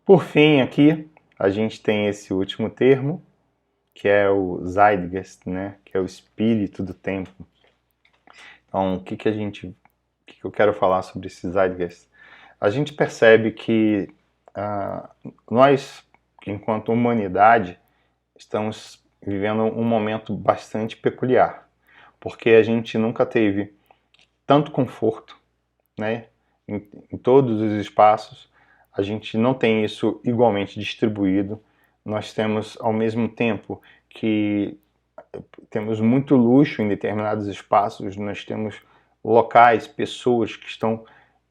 Por fim, aqui a gente tem esse último termo, que é o Zeitgeist, né? Que é o espírito do tempo. Então, o que eu quero falar sobre esse Zeitgeist? A gente percebe que nós, enquanto humanidade, estamos vivendo um momento bastante peculiar, porque a gente nunca teve tanto conforto, né? Em todos os espaços, a gente não tem isso igualmente distribuído. Nós temos, ao mesmo tempo que temos muito luxo em determinados espaços, nós temos locais, pessoas que estão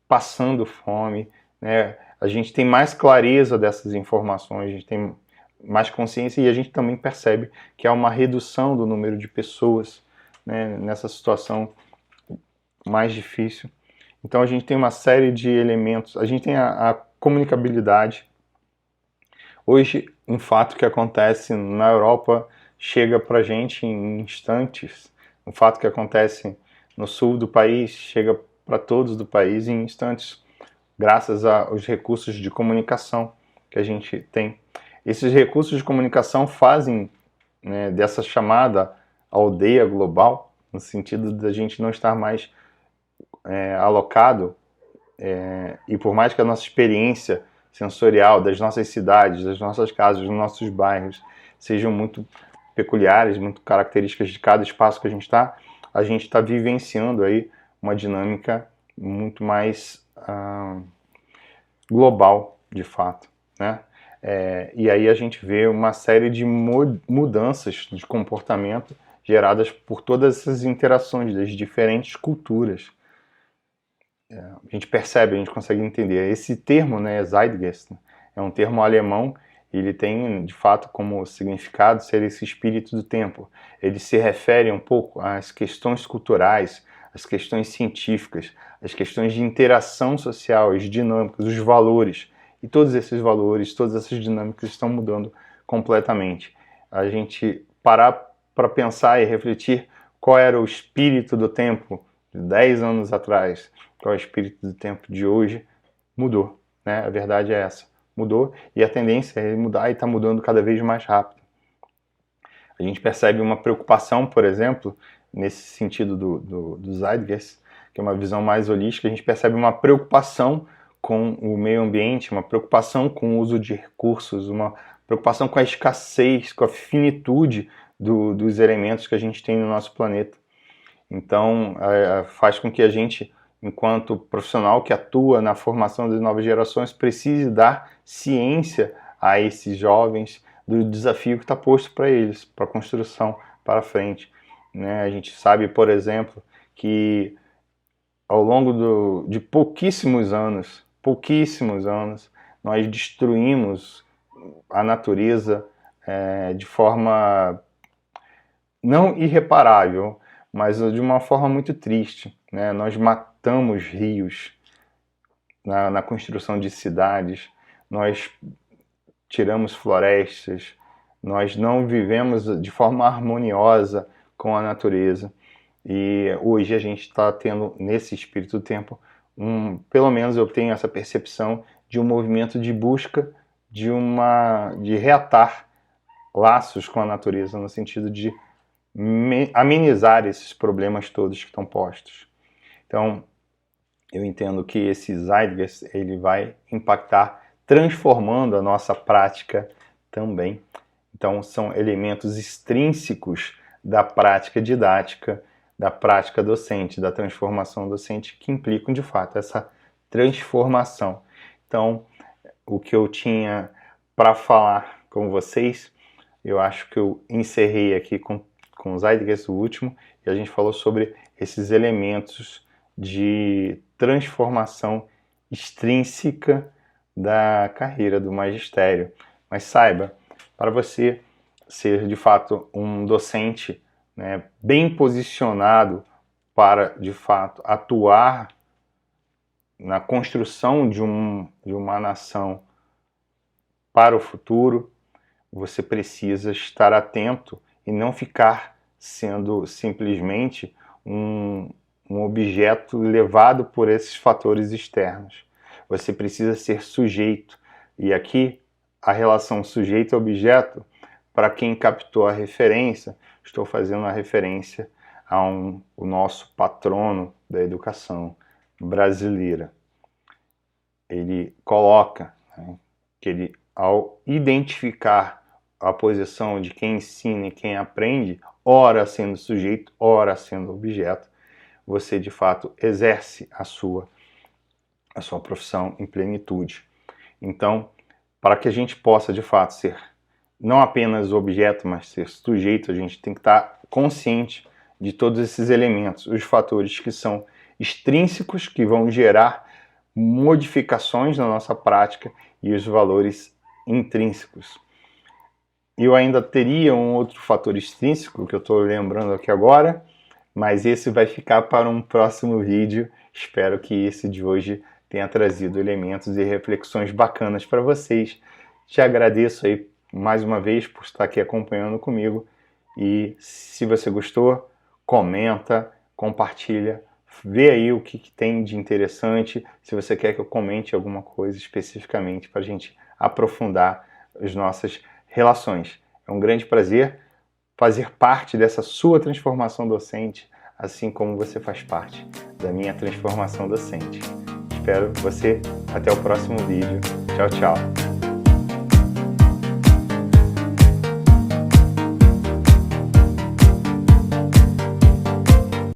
passando fome, né? A gente tem mais clareza dessas informações, a gente tem mais consciência e a gente também percebe que há uma redução do número de pessoas, né, nessa situação mais difícil. Então a gente tem uma série de elementos, a gente tem a comunicabilidade. Hoje, um fato que acontece na Europa chega para a gente em instantes. Um fato que acontece no sul do país chega para todos do país em instantes, graças aos recursos de comunicação que a gente tem. Esses recursos de comunicação fazem, né, dessa chamada aldeia global, no sentido da gente não estar mais alocado, e por mais que a nossa experiência sensorial das nossas cidades, das nossas casas, dos nossos bairros sejam muito peculiares, muito características de cada espaço que a gente está vivenciando aí uma dinâmica muito mais global, de fato, né? E aí a gente vê uma série de mudanças de comportamento geradas por todas essas interações das diferentes culturas. A gente percebe, a gente consegue entender. Esse termo, né, Zeitgeist, é um termo alemão e ele tem, de fato, como significado ser esse espírito do tempo. Ele se refere um pouco às questões culturais, às questões científicas, às questões de interação social, as dinâmicas, os valores. E todos esses valores, todas essas dinâmicas estão mudando completamente. A gente parar para pensar e refletir qual era o espírito do tempo de 10 anos atrás, qual é o espírito do tempo de hoje, mudou, né? A verdade é essa, mudou e a tendência é mudar e está mudando cada vez mais rápido. A gente percebe uma preocupação, por exemplo, nesse sentido do Zeitgeist, que é uma visão mais holística, a gente percebe uma preocupação com o meio ambiente, uma preocupação com o uso de recursos, uma preocupação com a escassez, com a finitude dos elementos que a gente tem no nosso planeta. Então, faz com que a gente, enquanto profissional que atua na formação das novas gerações, precise dar ciência a esses jovens do desafio que está posto para eles, para a construção para frente. Né? A gente sabe, por exemplo, que ao longo de pouquíssimos anos, nós destruímos a natureza de forma não irreparável, mas de uma forma muito triste. Né? Nós matamos rios na construção de cidades, nós tiramos florestas, nós não vivemos de forma harmoniosa com a natureza. E hoje a gente está tendo, nesse espírito do tempo, pelo menos eu tenho essa percepção de um movimento de busca de reatar laços com a natureza, no sentido de amenizar esses problemas todos que estão postos. Então, eu entendo que esse Zeitgeist ele vai impactar, transformando a nossa prática também. Então, são elementos extrínsecos da prática didática, da prática docente, da transformação docente, que implicam, de fato, essa transformação. Então, o que eu tinha para falar com vocês, eu acho que eu encerrei aqui com o Zeitgeist, o último, e a gente falou sobre esses elementos de transformação extrínseca da carreira do magistério. Mas saiba, para você ser de fato um docente, né, bem posicionado para de fato atuar na construção de uma nação para o futuro, você precisa estar atento e não ficar sendo simplesmente um objeto levado por esses fatores externos. Você precisa ser sujeito, E aqui, a relação sujeito-objeto, para quem captou a referência, estou fazendo a referência o nosso patrono da educação brasileira. Ele coloca, né, que ele, ao identificar a posição de quem ensina e quem aprende, ora sendo sujeito, ora sendo objeto, você de fato exerce a sua profissão em plenitude. Então, para que a gente possa de fato ser não apenas objeto, mas ser sujeito, a gente tem que estar consciente de todos esses elementos, os fatores que são extrínsecos, que vão gerar modificações na nossa prática, e os valores intrínsecos. Eu ainda teria um outro fator extrínseco que eu estou lembrando aqui agora, mas esse vai ficar para um próximo vídeo. Espero que esse de hoje tenha trazido elementos e reflexões bacanas para vocês. Te agradeço aí mais uma vez por estar aqui acompanhando comigo, e se você gostou, comenta, compartilha, vê aí o que tem de interessante, se você quer que eu comente alguma coisa especificamente para a gente aprofundar as nossas relações. É um grande prazer fazer parte dessa sua transformação docente, assim como você faz parte da minha transformação docente. Espero você até o próximo vídeo. Tchau, tchau.